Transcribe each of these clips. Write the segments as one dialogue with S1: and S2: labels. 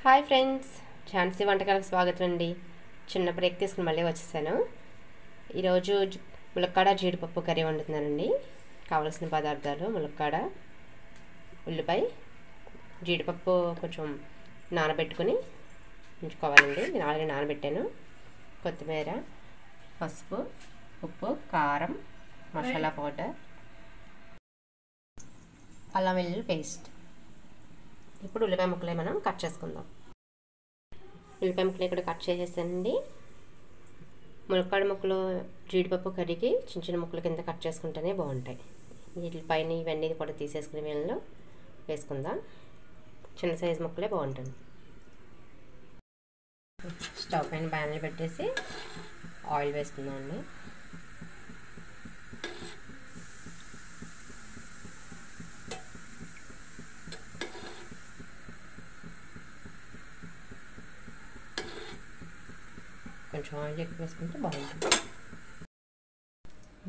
S1: Hi friends, Jhansi వంటకాలకు స్వాగతం అండి. చిన్న బ్రేక్ తీసుకుని మళ్ళీ వచ్చేసాను. ఈరోజు ములక్కాడ జీడిపప్పు కర్రీ వండుతున్నానండి. కావలసిన పదార్థాలు: ములక్కాడ, ఉల్లిపాయ, జీడిపప్పు కొంచెం నానబెట్టుకుని ఉంచుకోవాలండి. నేను ఆల్రెడీ నానబెట్టాను. కొత్తిమీర, పసుపు, ఉప్పు, కారం, మసాలా పౌడర్, అల్లం వెల్లుల్లి పేస్ట్. ఇప్పుడు ఉల్లిపాయ ముక్కలే మనం కట్ చేసుకుందాం. ఉల్లిపాయ ముక్కలు ఇక్కడ కట్ చేసేసానండి. ములక్కాడ ముక్కలు జీడిపప్పు కర్రీకి చిన్న చిన్న ముక్కల కింద కట్ చేసుకుంటేనే బాగుంటాయి. వీటిపైన ఇవన్నీ కూడా తీసేసుకుని వీళ్ళలో వేసుకుందాం. చిన్న సైజు ముక్కలే బాగుంటుంది. స్టవ్ పైన ప్యాన్లు పెట్టేసి ఆయిల్ వేసుకుందాం అండి. కొంచెం ఆయిల్ ఎక్కువ వేసుకుంటే బాగుంటుంది.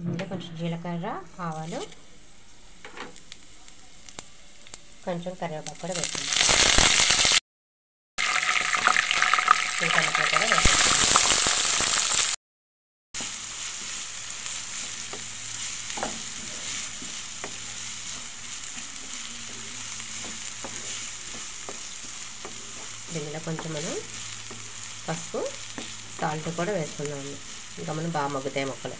S1: ఇందులో కొంచెం జీలకర్ర, ఆవాలు, కొంచెం కరివేపాకు కూడా వేసుకుంటాం. జీలకర్ర కూడా వేసుకుంటాం. దీనిలో కొంచెం మనం పసుపు, సాల్ట్ కూడా వేసుకున్నాము. ఇంకా మనం బాగా మగ్గుతాయి మొక్కలు.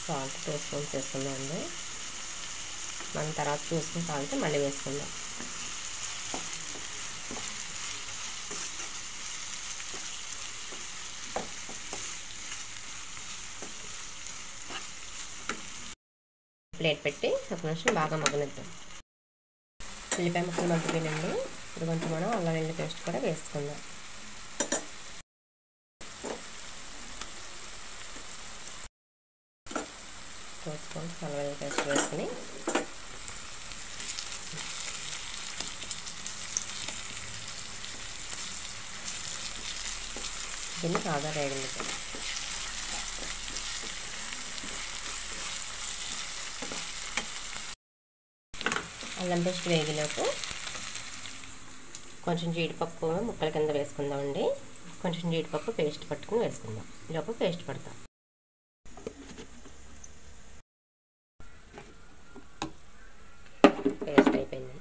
S1: సాల్ట్ 2 స్పూన్స్ వేసుకుందామండి. మనం తర్వాత చూసుకుని సాల్ట్ మళ్ళీ వేసుకుందాం. ప్లేట్ పెట్టి ఒక నిమిషం బాగా మగ్గనిద్దాం. ఉల్లిపాయ ముక్కలు మగ్గిపోయినండి. ఇప్పుడు కొంచెం మనం అల్లం వెల్లుల్లి పేస్ట్ కూడా వేసుకుందాం. అల్లం వెల్లుల్లి పేస్ట్ వేసుకుని దీన్ని బాగా వేగనిద్దాం. అల్లం పేస్ట్ వేగిలోపు కొంచెం జీడిపప్పు ముక్కల కింద వేసుకుందామండి. కొంచెం జీడిపప్పు పేస్ట్ పట్టుకుని వేసుకుందాం. ఈలోపు పేస్ట్ పడతాం. పేస్ట్ అయిపోయింది,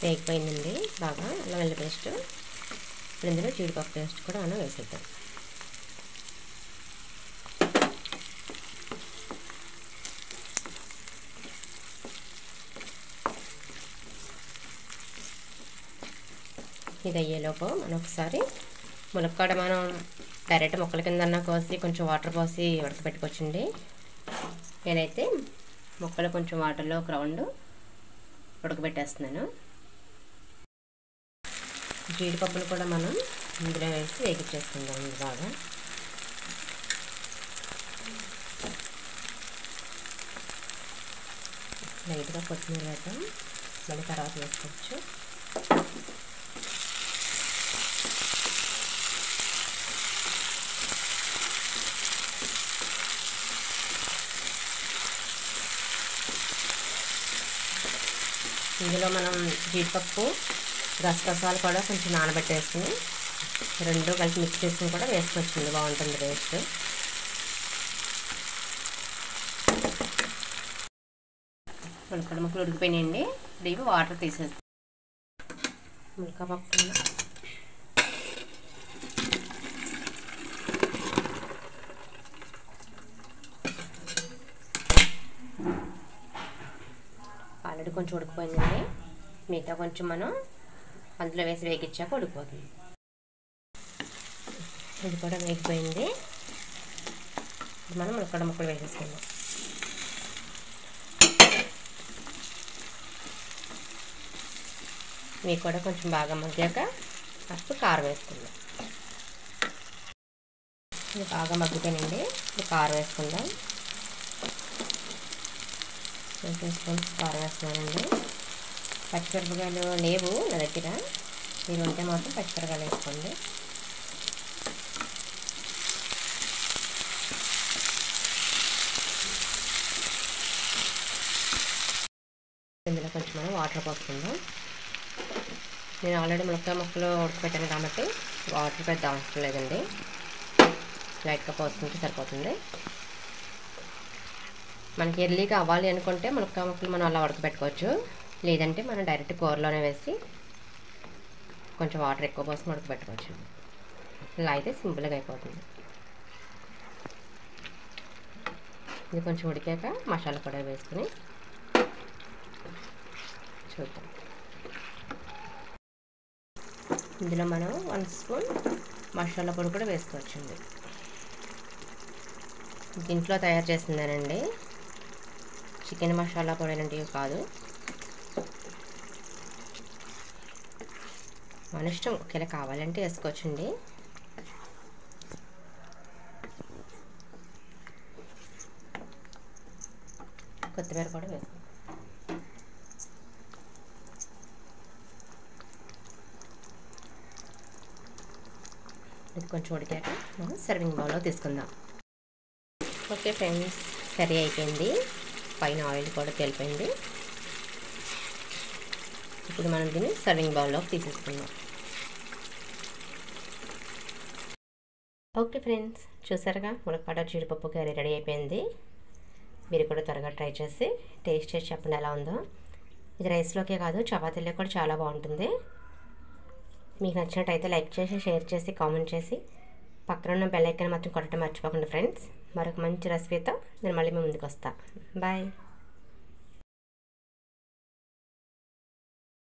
S1: వేగిపోయిందండి బాగా అల్లం వెల్లుల్లి పేస్ట్. ఇప్పుడు ఇందులో జీడిపప్పు పేస్ట్ కూడా మనం వేసేద్దాం. ఇది అయ్యేలోపు మనం ఒకసారి ములక్కాడ మనం డైరెక్ట్ ముక్కల కింద కోసి కొంచెం వాటర్ పోసి ఉడకబెట్టుకోవచ్చండి. నేనైతే ముక్కలు కొంచెం వాటర్లో ఒక రౌండ్ ఉడకబెట్టేస్తున్నాను. జీడిపప్పులు కూడా మనం ఇందులో వేసి వేగించేసుకుందాం. బాగా లైట్గా కొత్తిమీర వేద్దాం. మళ్ళీ తర్వాత వేసుకోవచ్చు. ఇందులో మనం జీడిపప్పు, గసగసాలు కూడా కొంచెం నానబెట్టేసుకుని రెండు కలిసి మిక్స్ చేసుకుని కూడా వేసుకోవచ్చింది. బాగుంటుంది టేస్ట్. ములక్కాడ ముక్కలు ఉడికిపోయినాయండి. ఇవి వాటర్ తీసేస్తాం. ములక్కాడ ముక్కలు ఆల్రెడీ కొంచెం ఉడికిపోయిందండి. మిగతా కొంచెం మనం అందులో వేసి వేగించాక ఉడికిపోతుంది. ఇది కూడా వేగిపోయింది. మనం ములక్కాడ ముక్కలు వేసేసుకుందాం. మీకు కూడా కొంచెం బాగా మగ్గాక అప్పుడు కారం వేసుకుందాం. ఇది బాగా మగ్గిపోయినండి. ఇప్పుడు కారం వేసుకుందాం. 2 స్పూన్స్ కారం వేస్తున్నానండి. పచ్చిమిరపకాయలు లేవు నా దగ్గర, మీరు ఉంటే మాత్రం పచ్చిమిరపకాయలు వేసుకోండి. కొంచెం మనం వాటర్ పోసుకుందాం. నేను ఆల్రెడీ ములక్కాయ ముక్కలు ఉడకపెట్టాను కాబట్టి వాటర్ పెద్ద అవసరం లేదండి, లైట్గా పోసుకుంటే సరిపోతుంది. మనకి ఎర్లీగా అవ్వాలి అనుకుంటే ములక్కాయ ముక్కలు మనం అలా ఉడకబెట్టుకోవచ్చు, లేదంటే మనం డైరెక్ట్ కూరలోనే వేసి కొంచెం వాటర్ ఎక్కువ పోసుకొని ఉడకబెట్టుకోవచ్చు. ఇలా అయితే సింపుల్గా అయిపోతుంది. ఇది కొంచెం ఉడికాక మసాలా కూడా వేసుకుని చూద్దాం. ఇందులో మనం 1 స్పూన్ మసాలా పొడి కూడా వేసుకోవచ్చండి. ఇంట్లో తయారు చేసిందేనండి, చికెన్ మసాలా పొడి లాంటివి కాదు. మన ఇష్టం, ఒకవేళ కావాలంటే వేసుకోవచ్చండి. కొత్తిమీర కూడా వేసుకో. ఇది కొంచెం ఉడికాక మనం సర్వింగ్ బౌల్లో తీసుకుందాం. ఓకే ఫ్రెండ్స్, కర్రీ అయిపోయింది, పైన ఆయిల్ కూడా తెలిపోయింది. ఇప్పుడు మనం దీన్ని సర్వింగ్ బౌల్లోకి తీసేసుకుందాం. ఓకే ఫ్రెండ్స్, చూసారుగా ములక్కాడ జీడిపప్పు కర్రీ రెడీ అయిపోయింది. మీరు కూడా త్వరగా ట్రై చేసి టేస్ట్ చేసి చెప్పండి ఎలా ఉందో. ఇది రైస్లోకే కాదు చపాతీలో కూడా చాలా బాగుంటుంది. మీకు నచ్చినట్టయితే లైక్ చేసి, షేర్ చేసి, కామెంట్ చేసి, పక్కన ఉన్న బెల్ ఐకాన్ మాత్రం కొట్టడం మర్చిపోకండి ఫ్రెండ్స్. మరొక మంచి రెసిపీతో నేను మళ్ళీ మీ ముందుకు వస్తాను. బాయ్.